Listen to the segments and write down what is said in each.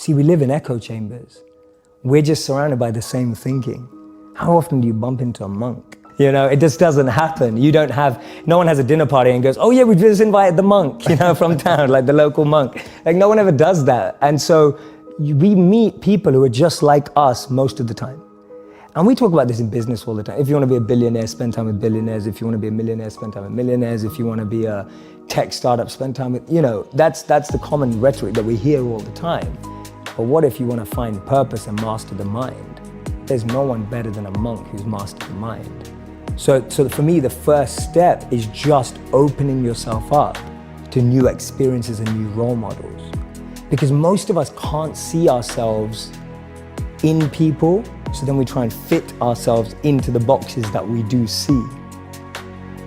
See, we live in echo chambers. We're just surrounded by the same thinking. How often do you bump into a monk? You know, it just doesn't happen. No one has a dinner party and goes, oh yeah, we just invited the monk, from town, like the local monk. Like no one ever does that. And so we meet people who are just like us most of the time. And we talk about this in business all the time. If you want to be a billionaire, spend time with billionaires. If you want to be a millionaire, spend time with millionaires. If you want to be a tech startup, spend time with, that's the common rhetoric that we hear all the time. But what if you want to find purpose and master the mind? There's no one better than a monk who's mastered the mind. So for me, the first step is just opening yourself up to new experiences and new role models. Because most of us can't see ourselves in people, so then we try and fit ourselves into the boxes that we do see.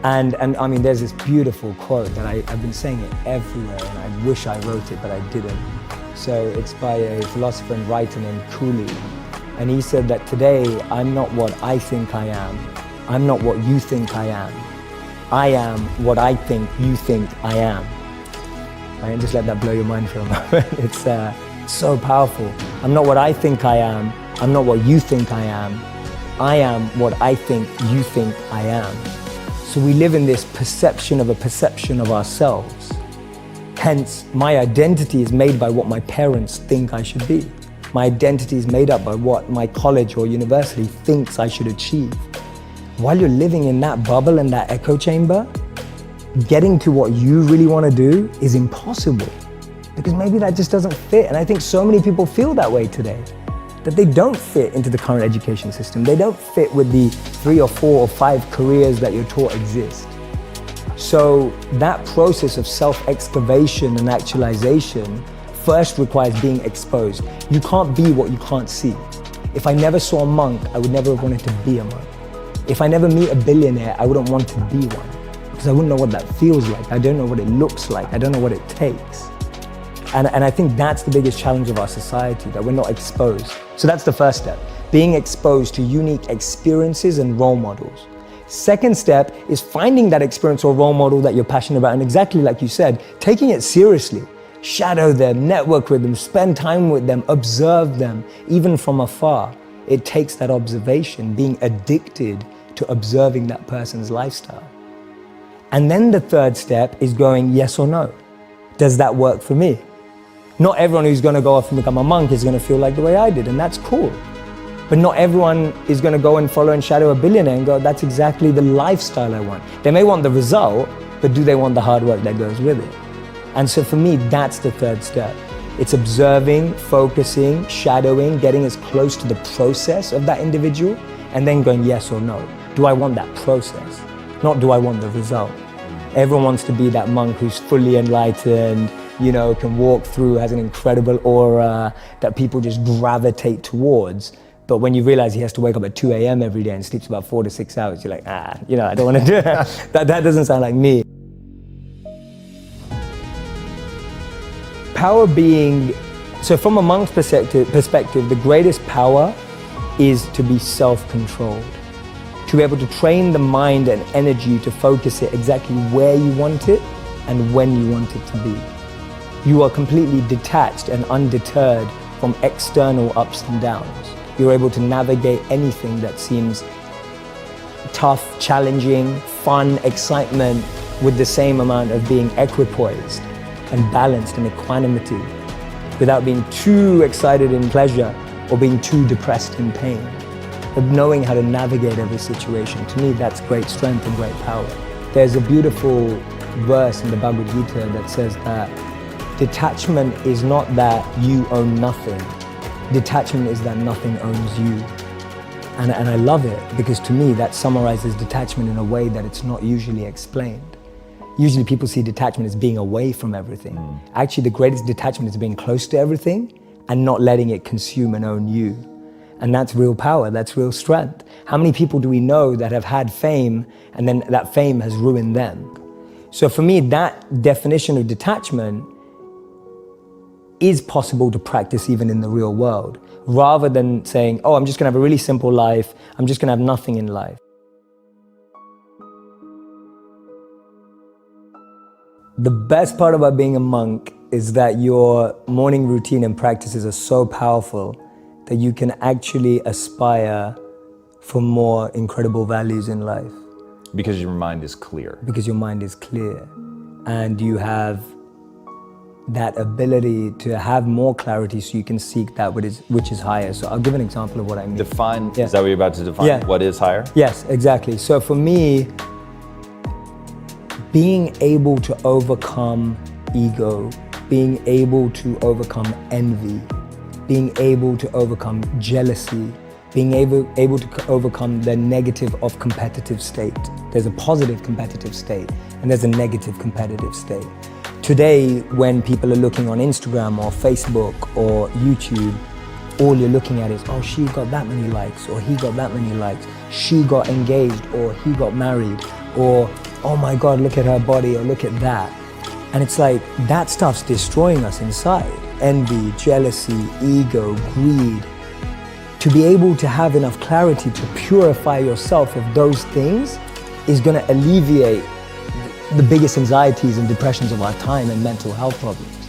And I mean, there's this beautiful quote that I've been saying it everywhere, and I wish I wrote it, but I didn't. So it's by a philosopher and writer named Cooley. And he said that today, I'm not what I think I am. I'm not what you think I am. I am what I think you think I am. Right? And just let that blow your mind for a moment. It's so powerful. I'm not what I think I am. I'm not what you think I am. I am what I think you think I am. So we live in this perception of a perception of ourselves. Hence, my identity is made by what my parents think I should be. My identity is made up by what my college or university thinks I should achieve. While you're living in that bubble and that echo chamber, getting to what you really want to do is impossible, because maybe that just doesn't fit. And I think so many people feel that way today, that they don't fit into the current education system. They don't fit with the 3 or 4 or 5 careers that you're taught exist. So that process of self-excavation and actualization first requires being exposed. You can't be what you can't see. If I never saw a monk, I would never have wanted to be a monk. If I never meet a billionaire, I wouldn't want to be one, because I wouldn't know what that feels like. I don't know what it looks like. I don't know what it takes. And I think that's the biggest challenge of our society, that we're not exposed. So that's the first step, being exposed to unique experiences and role models. Second step is finding that experience or role model that you're passionate about, and exactly like you said, taking it seriously. Shadow them, network with them, spend time with them, observe them, even from afar. It takes that observation, being addicted to observing that person's lifestyle. And then the third step is going yes or no. Does that work for me? Not everyone who's going to go off and become a monk is going to feel like the way I did, and that's cool. But not everyone is going to go and follow and shadow a billionaire and go, that's exactly the lifestyle I want. They may want the result, but do they want the hard work that goes with it? And so for me, that's the third step. It's observing, focusing, shadowing, getting as close to the process of that individual, and then going yes or no. Do I want that process? Not do I want the result? Everyone wants to be that monk who's fully enlightened, can walk through, has an incredible aura that people just gravitate towards. But when you realize he has to wake up at 2 a.m. every day and sleeps about 4 to 6 hours, you're like, I don't want to do it. That doesn't sound like me. Power so from a monk's perspective, the greatest power is to be self-controlled, to be able to train the mind and energy to focus it exactly where you want it and when you want it to be. You are completely detached and undeterred from external ups and downs. You're able to navigate anything that seems tough, challenging, fun, excitement, with the same amount of being equipoised and balanced in equanimity, without being too excited in pleasure or being too depressed in pain. But knowing how to navigate every situation, to me, that's great strength and great power. There's a beautiful verse in the Bhagavad Gita that says that detachment is not that you own nothing. Detachment is that nothing owns you. And I love it, because to me, that summarizes detachment in a way that it's not usually explained. Usually people see detachment as being away from everything. Actually, the greatest detachment is being close to everything and not letting it consume and own you. And that's real power, that's real strength. How many people do we know that have had fame and then that fame has ruined them? So for me, that definition of detachment is possible to practice even in the real world, rather than saying, oh, I'm just gonna have a really simple life, I'm just gonna have nothing in life. The best part about being a monk is that your morning routine and practices are so powerful that you can actually aspire for more incredible values in life. Because your mind is clear. Because your mind is clear and you have that ability to have more clarity so you can seek that which is higher. So I'll give an example of what I mean. Define, is that what you're about to define? What is higher? Yes, exactly. So for me, being able to overcome ego, being able to overcome envy, being able to overcome jealousy, being able to overcome the negative of competitive state. There's a positive competitive state and there's a negative competitive state. Today, when people are looking on Instagram or Facebook or YouTube, all you're looking at is, oh, she got that many likes, or he got that many likes, she got engaged, or he got married, or, oh my God, look at her body, or look at that. And it's like, that stuff's destroying us inside. Envy, jealousy, ego, greed. To be able to have enough clarity to purify yourself of those things is gonna alleviate the biggest anxieties and depressions of our time and mental health problems.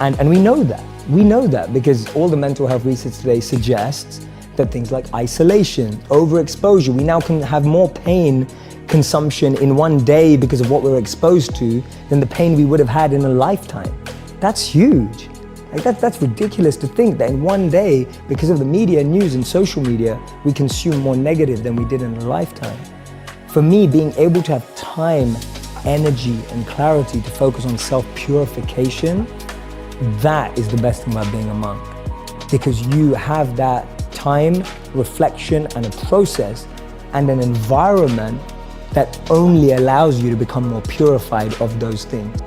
And we know that. We know that because all the mental health research today suggests that things like isolation, overexposure, we now can have more pain consumption in one day because of what we're exposed to than the pain we would have had in a lifetime. That's huge. Like that's ridiculous to think that in one day, because of the media, news and social media, we consume more negative than we did in a lifetime. For me, being able to have time, energy and clarity to focus on self-purification, that is the best thing about being a monk. Because you have that time, reflection and a process and an environment that only allows you to become more purified of those things.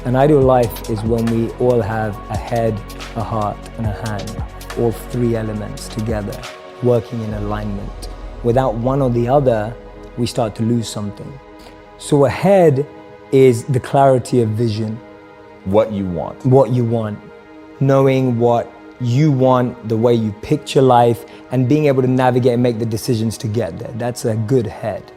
An ideal life is when we all have a head, a heart and a hand, all three elements together, working in alignment. Without one or the other, we start to lose something. So a head is the clarity of vision. What you want. What you want. Knowing what you want, the way you picture life, and being able to navigate and make the decisions to get there. That's a good head.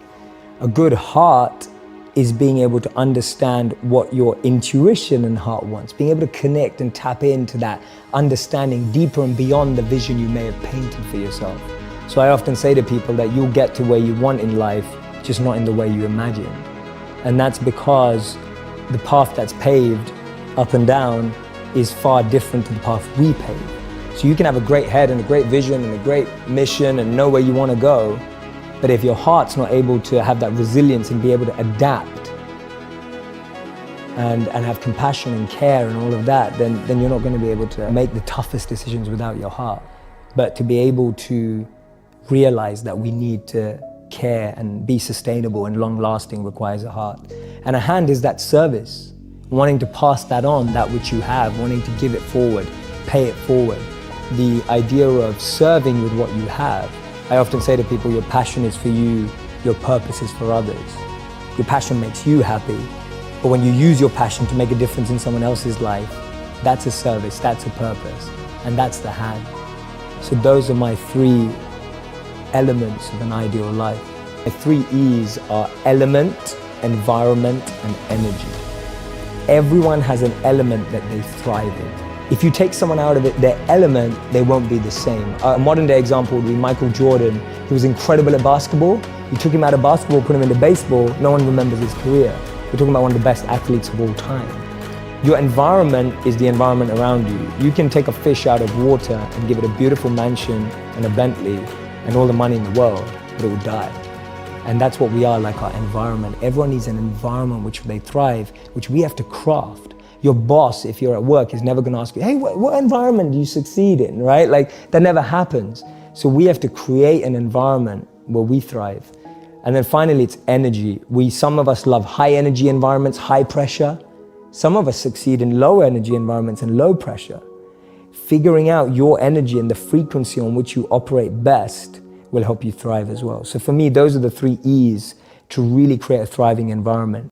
A good heart is being able to understand what your intuition and heart wants, being able to connect and tap into that understanding deeper and beyond the vision you may have painted for yourself. So I often say to people that you'll get to where you want in life, just not in the way you imagined. And that's because the path that's paved up and down is far different to the path we pave. So you can have a great head and a great vision and a great mission and know where you want to go, but if your heart's not able to have that resilience and be able to adapt and have compassion and care and all of that, then you're not going to be able to make the toughest decisions without your heart. But to be able to realize that we need to care and be sustainable and long-lasting requires a heart. And a hand is that service, wanting to pass that on, that which you have, wanting to give it forward, pay it forward. The idea of serving with what you have. I often say to people, your passion is for you, your purpose is for others. Your passion makes you happy, but when you use your passion to make a difference in someone else's life, that's a service, that's a purpose, and that's the hand. So those are my three elements of an ideal life. The three E's are element, environment, and energy. Everyone has an element that they thrive in. If you take someone out of their element, they won't be the same. A modern day example would be Michael Jordan. He was incredible at basketball. You took him out of basketball, put him into baseball, no one remembers his career. We're talking about one of the best athletes of all time. Your environment is the environment around you. You can take a fish out of water and give it a beautiful mansion and a Bentley and all the money in the world, but it will die. And that's what we are, like our environment. Everyone needs an environment which they thrive, which we have to craft. Your boss, if you're at work, is never gonna ask you, hey, what environment do you succeed in, right? Like, that never happens. So we have to create an environment where we thrive. And then finally, it's energy. Some of us love high energy environments, high pressure. Some of us succeed in low energy environments and low pressure. Figuring out your energy and the frequency on which you operate best will help you thrive as well. So for me, those are the three E's to really create a thriving environment.